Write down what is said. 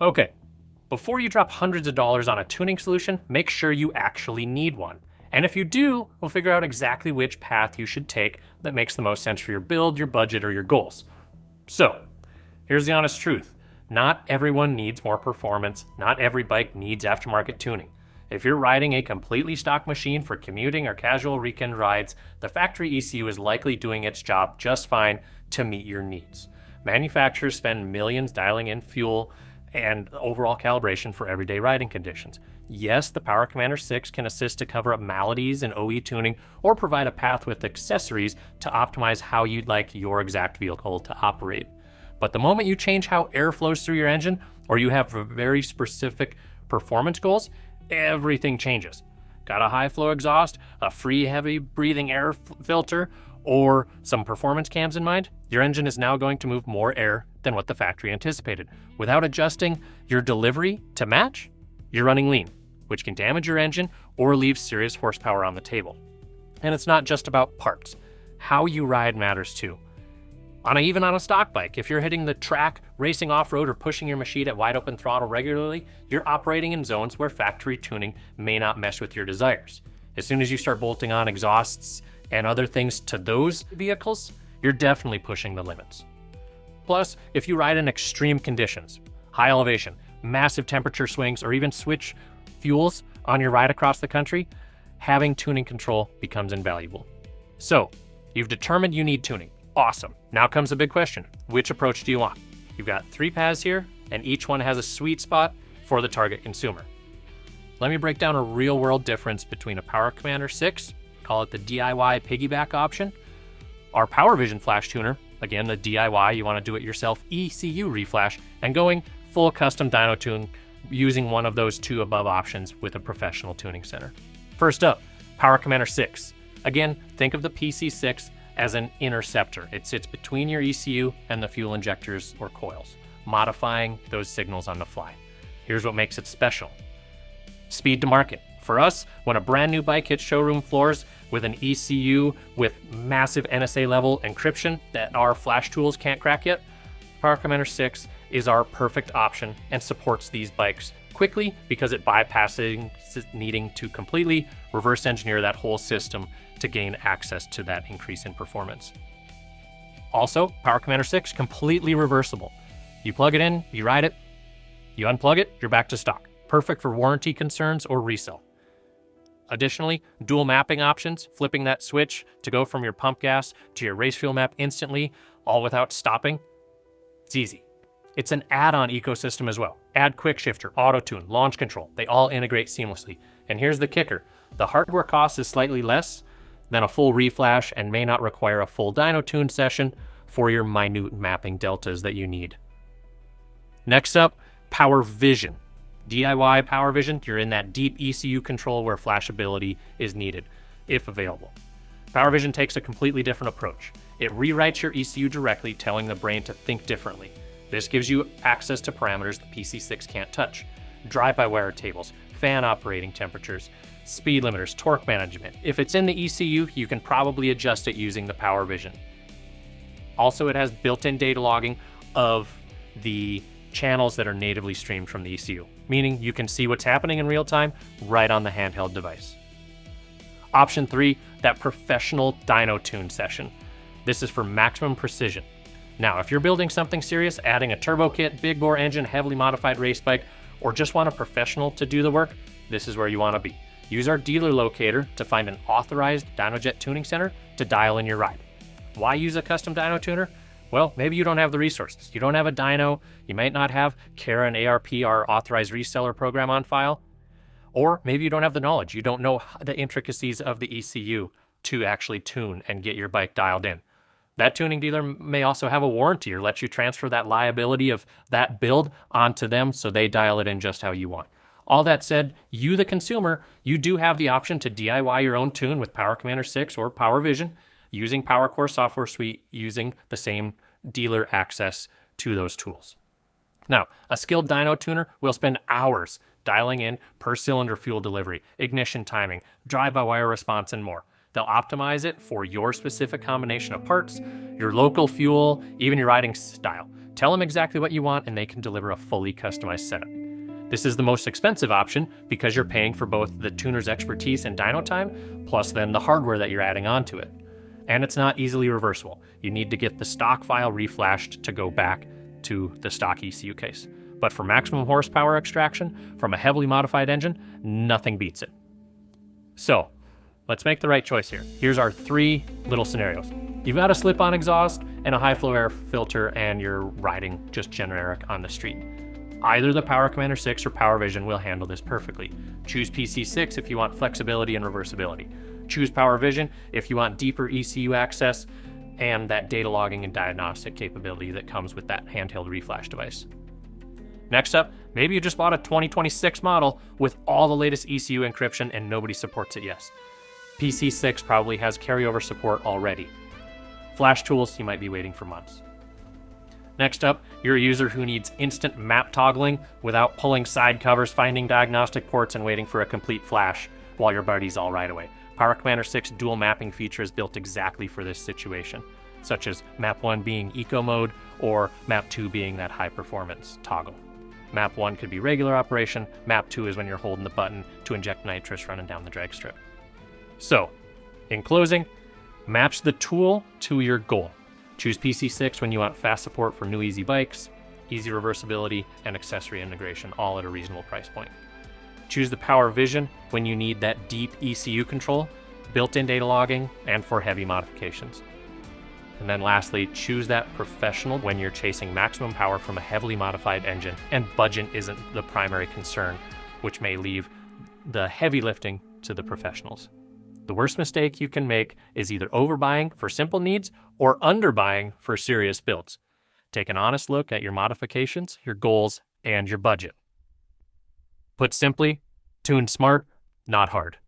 Okay, before you drop hundreds of dollars on a tuning solution, make sure you actually need one. And if you do, we'll figure out exactly which path you should take that makes the most sense for your build, your budget, or your goals. So, here's the honest truth. Not everyone needs more performance. Not every bike needs aftermarket tuning. If you're riding a completely stock machine for commuting or casual weekend rides, the factory ECU is likely doing its job just fine to meet your needs. Manufacturers spend millions dialing in fuel and overall calibration for everyday riding conditions. Yes, the Power Commander 6 can assist to cover up maladies and OE tuning or provide a path with accessories to optimize how you'd like your exact vehicle to operate. But the moment you change how air flows through your engine, or you have very specific performance goals, everything changes. Got a high flow exhaust, a free heavy breathing air filter, or some performance cams in mind? Your engine is now going to move more air than what the factory anticipated. Without adjusting your delivery to match, you're running lean, which can damage your engine or leave serious horsepower on the table. And it's not just about parts. How you ride matters too. Even on a stock bike, if you're hitting the track, racing off-road, or pushing your machine at wide open throttle regularly, you're operating in zones where factory tuning may not mesh with your desires. As soon as you start bolting on exhausts and other things to those vehicles, you're definitely pushing the limits. Plus, if you ride in extreme conditions, high elevation, massive temperature swings, or even switch fuels on your ride across the country, having tuning control becomes invaluable. So, you've determined you need tuning. Awesome. Now comes the big question. Which approach do you want? You've got 3 paths here, and each one has a sweet spot for the target consumer. Let me break down a real-world difference between a Power Commander 6, call it the DIY piggyback option, our Power Vision flash tuner, again the DIY, you want to do it yourself ECU reflash, and going full custom dyno tune using one of those 2 above options with a professional tuning center. First up, Power Commander 6. Again, think of the PC6 as an interceptor. It sits between your ECU and the fuel injectors or coils, modifying those signals on the fly. Here's what makes it special. Speed to market. For us, when a brand new bike hits showroom floors with an ECU with massive NSA level encryption that our flash tools can't crack yet, Power Commander 6 is our perfect option and supports these bikes quickly because it bypasses needing to completely reverse engineer that whole system to gain access to that increase in performance. Also, Power Commander 6, completely reversible. You plug it in, you ride it, you unplug it, you're back to stock. Perfect for warranty concerns or resale. Additionally, dual mapping options, flipping that switch to go from your pump gas to your race fuel map instantly, all without stopping. It's easy. It's an add-on ecosystem as well. Add quick shifter, auto tune, launch control. They all integrate seamlessly. And here's the kicker. The hardware cost is slightly less than a full reflash and may not require a full dyno tune session for your minute mapping deltas that you need. Next up, Power Vision. DIY Power Vision, you're in that deep ECU control where flashability is needed, if available. Power Vision takes a completely different approach. It rewrites your ECU directly, telling the brain to think differently. This gives you access to parameters the PC6 can't touch. Drive-by-wire tables, fan operating temperatures, speed limiters, torque management. If it's in the ECU, you can probably adjust it using the Power Vision. Also, it has built-in data logging of the channels that are natively streamed from the ECU, meaning you can see what's happening in real time right on the handheld device. Option 3, that professional dyno tune session. This is for maximum precision. Now, if you're building something serious, adding a turbo kit, big bore engine, heavily modified race bike, or just want a professional to do the work, this is where you want to be. Use our dealer locator to find an authorized Dynojet tuning center to dial in your ride. Why use a custom dyno tuner? Well, maybe you don't have the resources. You don't have a dyno, you might not have Kara and ARP, our authorized reseller program, on file, or maybe you don't have the knowledge. You don't know the intricacies of the ECU to actually tune and get your bike dialed in. That tuning dealer may also have a warranty or let you transfer that liability of that build onto them so they dial it in just how you want. All that said, you, the consumer, you do have the option to DIY your own tune with Power Commander 6 or Power Vision using PowerCore software suite, using the same dealer access to those tools. Now, a skilled dyno tuner will spend hours dialing in per cylinder fuel delivery, ignition timing, drive-by-wire response, and more. They'll optimize it for your specific combination of parts, your local fuel, even your riding style. Tell them exactly what you want and they can deliver a fully customized setup. This is the most expensive option because you're paying for both the tuner's expertise and dyno time, plus then the hardware that you're adding onto it. And it's not easily reversible. You need to get the stock file reflashed to go back to the stock ECU case. But for maximum horsepower extraction from a heavily modified engine, nothing beats it. So, let's make the right choice here. Here's our 3 little scenarios. You've got a slip-on exhaust and a high-flow air filter and you're riding just generic on the street. Either the Power Commander 6 or Power Vision will handle this perfectly. Choose PC6 if you want flexibility and reversibility. Choose Power Vision if you want deeper ECU access and that data logging and diagnostic capability that comes with that handheld reflash device. Next up, maybe you just bought a 2026 model with all the latest ECU encryption and nobody supports it yet. PC6 probably has carryover support already. Flash tools, you might be waiting for months. Next up, you're a user who needs instant map toggling without pulling side covers, finding diagnostic ports, and waiting for a complete flash while your buddy's all right away. Power Commander 6 dual mapping feature is built exactly for this situation, such as Map 1 being Eco Mode or Map 2 being that high performance toggle. Map 1 could be regular operation, Map 2 is when you're holding the button to inject nitrous running down the drag strip. So, in closing, match the tool to your goal. Choose PC6 when you want fast support for new easy bikes, easy reversibility, and accessory integration, all at a reasonable price point. Choose the Power Vision when you need that deep ECU control, built-in data logging, and for heavy modifications. And then lastly, choose that Professional when you're chasing maximum power from a heavily modified engine and budget isn't the primary concern, which may leave the heavy lifting to the professionals. The worst mistake you can make is either overbuying for simple needs or underbuying for serious builds. Take an honest look at your modifications, your goals, and your budget. Put simply, tune smart, not hard.